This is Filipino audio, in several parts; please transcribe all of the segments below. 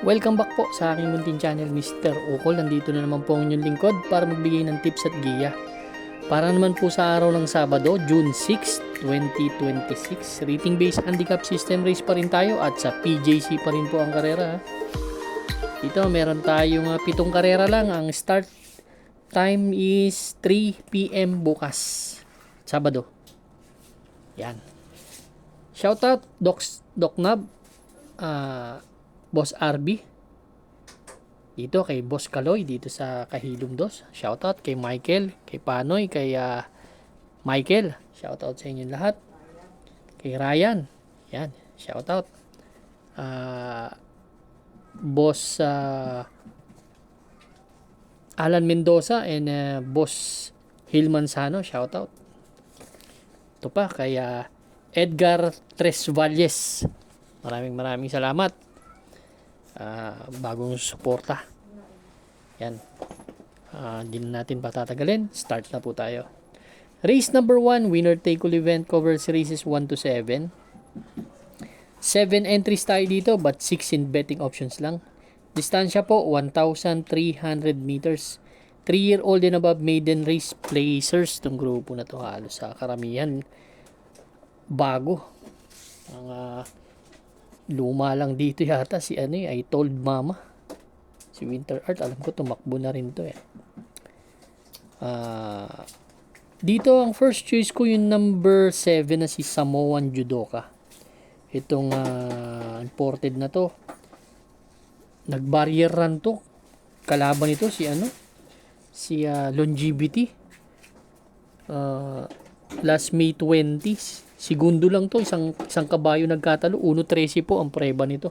Welcome back po sa aking munting channel, Mr. Ukol. Nandito na naman po ang inyong lingkod para magbigay ng tips at giya. Para naman po sa araw ng Sabado, June 6, 2026. Rating-based handicap system race pa rin tayo at sa PJC pa rin po ang karera. Dito meron tayong 7 karera lang. Ang start time is 3 PM bukas, Sabado. Yan. Shoutout Doc Nab, Boss RB dito, kay Boss Kaloy dito sa Kahilom Dos. Shoutout kay Michael, kay Panoy, kay Michael. Shoutout sa inyo lahat. Kay Ryan. Yan, shoutout. Boss Alan Mendoza and Boss Hilman Sano, shoutout. Ito pa kay Edgar Tres Valles. Maraming salamat. Bagong suporta. Yan. Hindi na natin patatagalin. Start na po tayo. Race number 1, winner take all event, covers races 1 to 7. 7 entries tayo dito but 6 in betting options lang. Distansya po 1,300 meters. 3-year-old and above maiden race placers. Itong grupo na to halos sa karamihan bago. Ang luma lang dito yata si I Told Mama. Si Winter Art, alam ko tumakbo na rin to dito ang first choice ko yung number 7 na si Samoan Judoka. Itong imported na to. Nag-barrier run to. Kalaban ito si Longevity. Last May 20. Segundo lang to, isang kabayo nagkatalo, 1.13 po ang preba nito.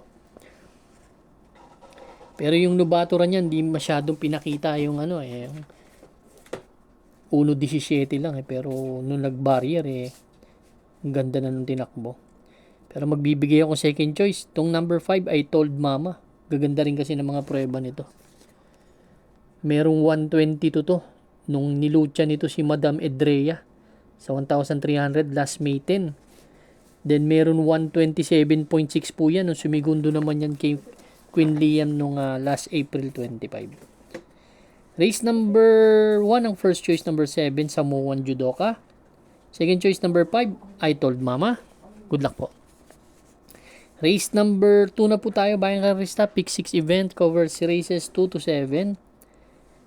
Pero yung nubaturan niya, hindi masyadong pinakita yung 1.17 lang pero nung nag-barrier ang ganda na nung tinakbo. Pero magbibigay ako second choice. Tong number 5 I Told Mama. Gaganda rin kasi ng mga preba nito. Merong 122 to nung nilucha nito si Madam Edrea sa 1,300 last May 10. Then meron 127.6 po yan nung sumigundo naman yan kay Queen Liam nung last April 25. Race number 1 ang first choice number 7 Samoan Judoka. Second choice number 5 I Told Mama. Good luck po. Race number 2 na po tayo, bayang karista. Pick 6 event, covers races 2 to 7.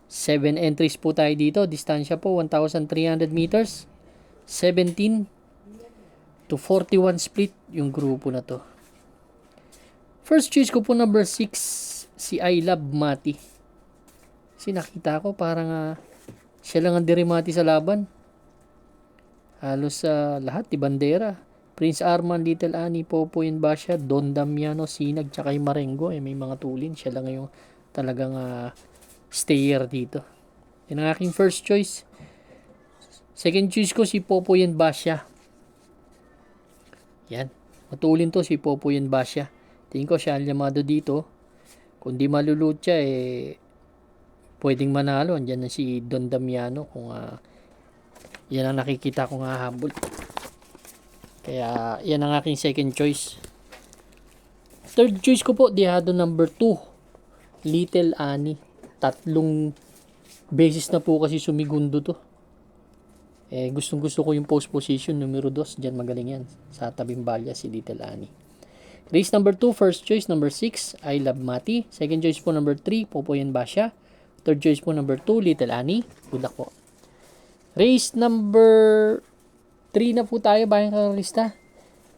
7 entries po tayo dito. Distansya po 1,300 meters. 17 to 41 split yung grupo na to. First choice ko po number 6 si I Love Mati. Kasi nakita ko parang siya lang ang dirimati sa laban. Halos lahat di bandera. Prince Arman, Little Annie, Popoy and Basha, Don Damiano, Sinag, tsaka yung Marengo. May mga tulin. Siya lang yung talagang stayer dito. Yan ang aking first choice. Second choice ko si Popoy and Basha. Yan. Matulin to si Popoy and Basha. Tingin ko siya ang llamado dito. Kung di malulut siya pwedeng manalo. Andyan na si Don Damiano kung yan ang nakikita kong habol. Kaya yan ang aking second choice. Third choice ko po, dihado number 2. Little Annie. 3 beses na po kasi sumigundo to. Gustong gusto ko yung post position numero 2. Diyan magaling yan. Sa tabing balya si Little Annie. Race number 2, first choice number 6, I Love Mati. Second choice po number 3, Popoy and Basha. Third choice po number 2, Little Annie. Good luck po. Race number 3 na po tayo, bayang karalista.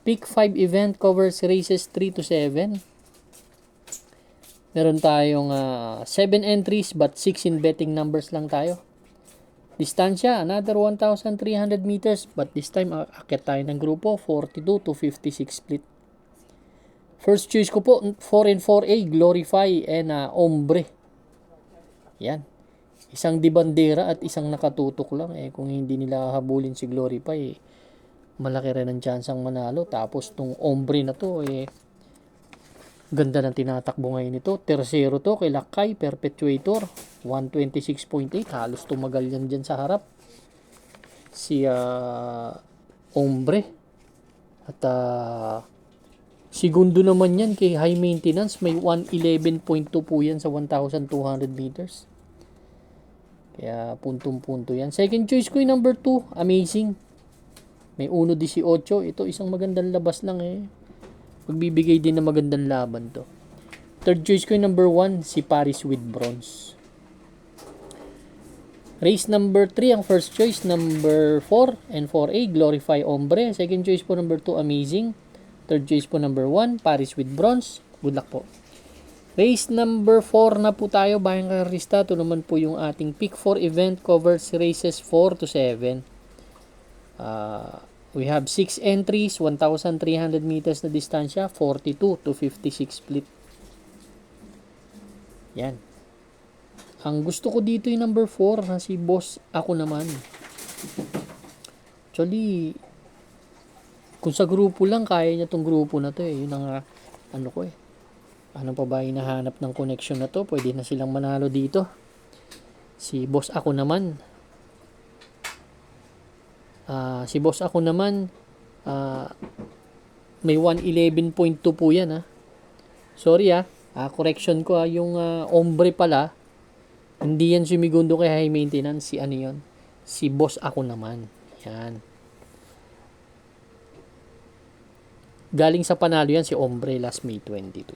Pick 5 event, covers races 3 to 7. Meron tayong 7 entries but 6 in betting numbers lang tayo. Distansya, another 1,300 meters but this time akit tayo ng grupo 42 to 56 split. First choice ko po 4 and 4A, Glorify and Ombre. Yan. Isang di bandera at isang nakatutok lang. Kung hindi nila habulin si Glorify, malaki rin ang chance ang manalo. Tapos tong Ombre na to, ganda ng tinatakbo ngayon ito. Tercero to kay Lakay, Perpetuator. 126.8. Halos tumagal yan dyan sa harap. Si Ombre. At Segundo naman yan kay high maintenance. May 111.2 po yan sa 1,200 meters. Kaya puntong-punto yan. Second choice ko yung number 2. Amazing. May 1.18. Ito isang magandang labas lang eh. Magbibigay din ng magandang laban to. Third choice ko yung number 1. Si Paris with Bronze. Race number 3, ang first choice, number 4 and 4A, Glorify Ombre. Second choice po, number 2, Amazing. Third choice po, number 1, Paris with Bronze. Good luck po. Race number 4 na po tayo, Bayang Karista. Ito naman po yung ating pick 4 event, covers races 4 to 7. We have 6 entries, 1,300 meters na distansya, 42 to 56 split. Yan. Ang gusto ko dito yung number 4 na si Boss Ako Naman. Actually, kung sa grupo lang, kaya niya tong grupo na to eh. Yun ang ano ko eh. Ano pa ba hinahanap ng connection na to? Pwede na silang manalo dito. Si Boss Ako Naman. Si Boss Ako Naman, may 111.2 po yan. Sorry correction ko yung Ombre pala. Hindi yan sumigundo kay high maintenance. Si ano yun? Si Boss Ako Naman. Yan. Galing sa panalo yan si Ombre last May 22.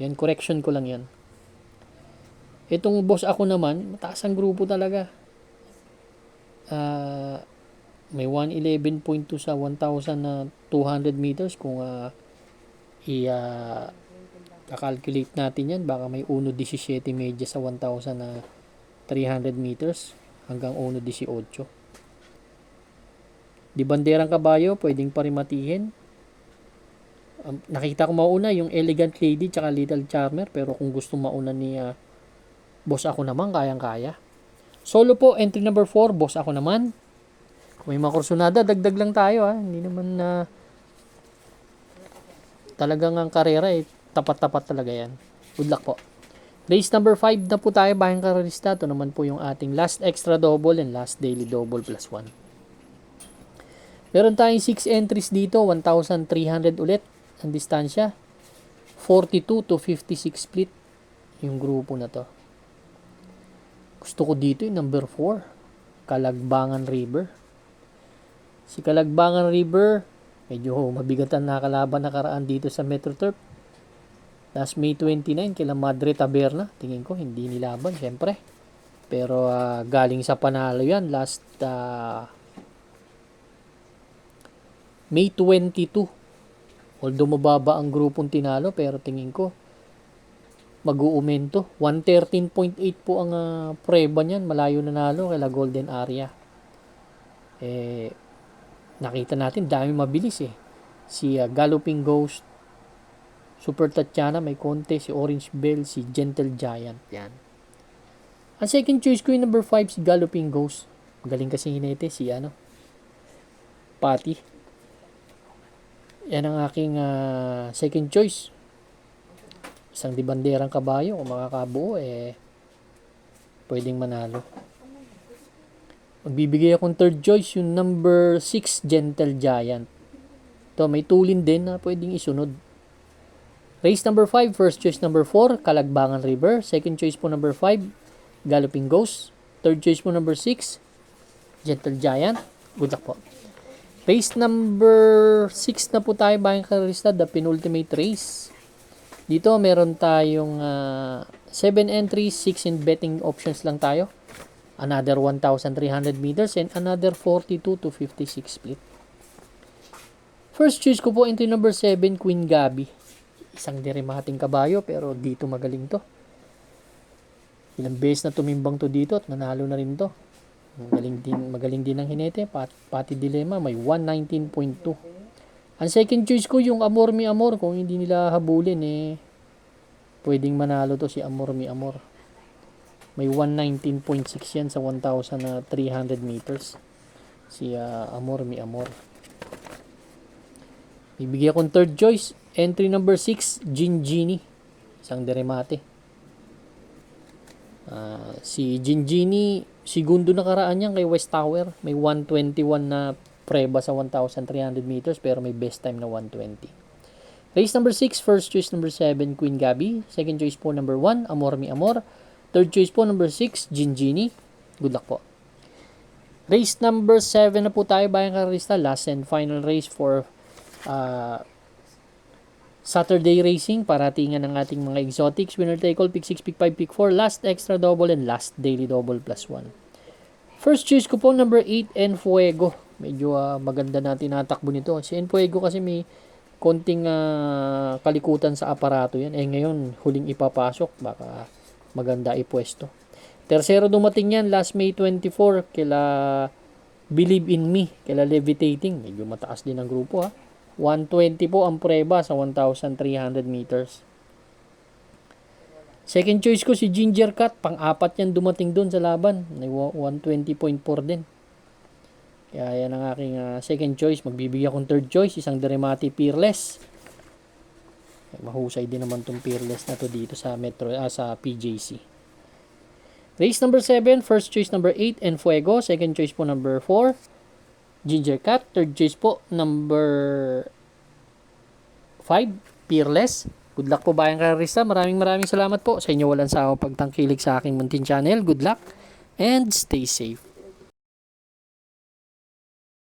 Yan, correction ko lang yan. Itong Boss Ako Naman, mataas ang grupo talaga. May 111.2 sa 1,200 meters. Kung kakalculate natin yan, baka may 1.17 medya sa 1,300 meters hanggang 1.18. Di banderang kabayo, pwedeng parimatihin. Nakita ko mauna yung Elegant Lady tsaka Little Charmer, pero kung gusto mauna ni Boss Ako Naman, kayang-kaya. Solo po, entry number 4, Boss Ako Naman. Kung may makursunada, dagdag lang tayo. Hindi naman talagang ang karera tapat-tapat talaga yan. Good luck po. Race number 5 na po tayo, Bayang Karista. Ito naman po yung ating last extra double and last daily double plus 1. Meron tayong 6 entries dito, 1,300 ulit ang distansya. 42 to 56 split yung grupo na to. Gusto ko dito yung number 4, Kalagbangan River. Si Kalagbangan River, medyo mabigatan na kalaban nakaraan dito sa Metro Turf. Last May 29, kila Madre Taberna. Tingin ko, hindi nilaban, syempre. Pero galing sa panalo yan. Last May 22. Although mababa ang grupong tinalo, pero tingin ko, mag-uumento. 113.8 po ang preba niyan. Malayo na nalo kila Golden Area. Nakita natin, dami mabilis eh. Si Galloping Ghost, Super Tatiana, may konti, si Orange Bell, si Gentle Giant. Yan. Ang second choice ko yung number 5, si Galloping Ghost. Magaling kasi hinete, si Patty. Yan ang aking second choice. Isang di banderang kabayo, kung makakabuo, pwedeng manalo. Magbibigay akong third choice, yung number 6, Gentle Giant. Ito, may tulin din na pwedeng isunod. Race number 5, first choice number 4, Kalagbangan River. Second choice po number 5, Galloping Ghost. Third choice po number 6, Gentle Giant. Good luck po. Race number 6 na po tayo, Bayang Karista, the penultimate race. Dito meron tayong 7 entries, 6 in betting options lang tayo. Another 1,300 meters and another 42 to 56 split. First choice ko po, entry number 7, Queen Gabi. Isang dirimating kabayo, pero dito magaling to. Ilang beses na tumimbang to dito at nanalo na rin to. Magaling din ang hinete. Pati Dilemma, may 119.2. Ang second choice ko, yung Amor Mi Amor. Kung hindi nila habulin, pwedeng manalo to si Amor Mi Amor. May 119.6 yan sa 1,300 meters. Si Amor Mi Amor. Ibigay akong third choice. Entry number 6, Gingini. Isang deremate. Si Gingini, segundo nakaraan niyan kay West Tower. May 121 na preba sa 1,300 meters pero may best time na 120. Race number 6, first choice number 7, Queen Gabi. Second choice po number 1, Amor Mi Amor. Third choice po number 6, Ginggini. Good luck po. Race number 7 na po tayo, bayang karista. Last and final race for Saturday racing. Paratingan ng ating mga exotics. Winner take all, pick 6, pick 5, pick 4. Last extra double and last daily double plus 1. First choice ko po number 8, Enfuego. Medyo maganda na tinatakbo nito. Si Enfuego kasi may konting kalikutan sa aparato yan. Ngayon, huling ipapasok. Baka maganda ipwesto. Tercero dumating yan last May 24 kila Believe in Me, kila Levitating. Medyo mataas din ang grupo 120 po ang preba sa 1,300 meters. Second choice ko si Ginger Cat. Pang-apat yan dumating dun sa laban. 120.4 din. Kaya yan ang aking second choice. Magbibigay akong third choice. Isang Deremati Peerless. Mahusay din naman tong Peerless na to dito sa sa PJC. Race number 7. First choice number 8, Enfuego. Second choice po number 4, Ginger Cat. Third choice po number 5, Peerless. Good luck po bayang karista. Maraming salamat po sa inyo walang sawa pagtangkilik sa aking muntin channel. Good luck and stay safe.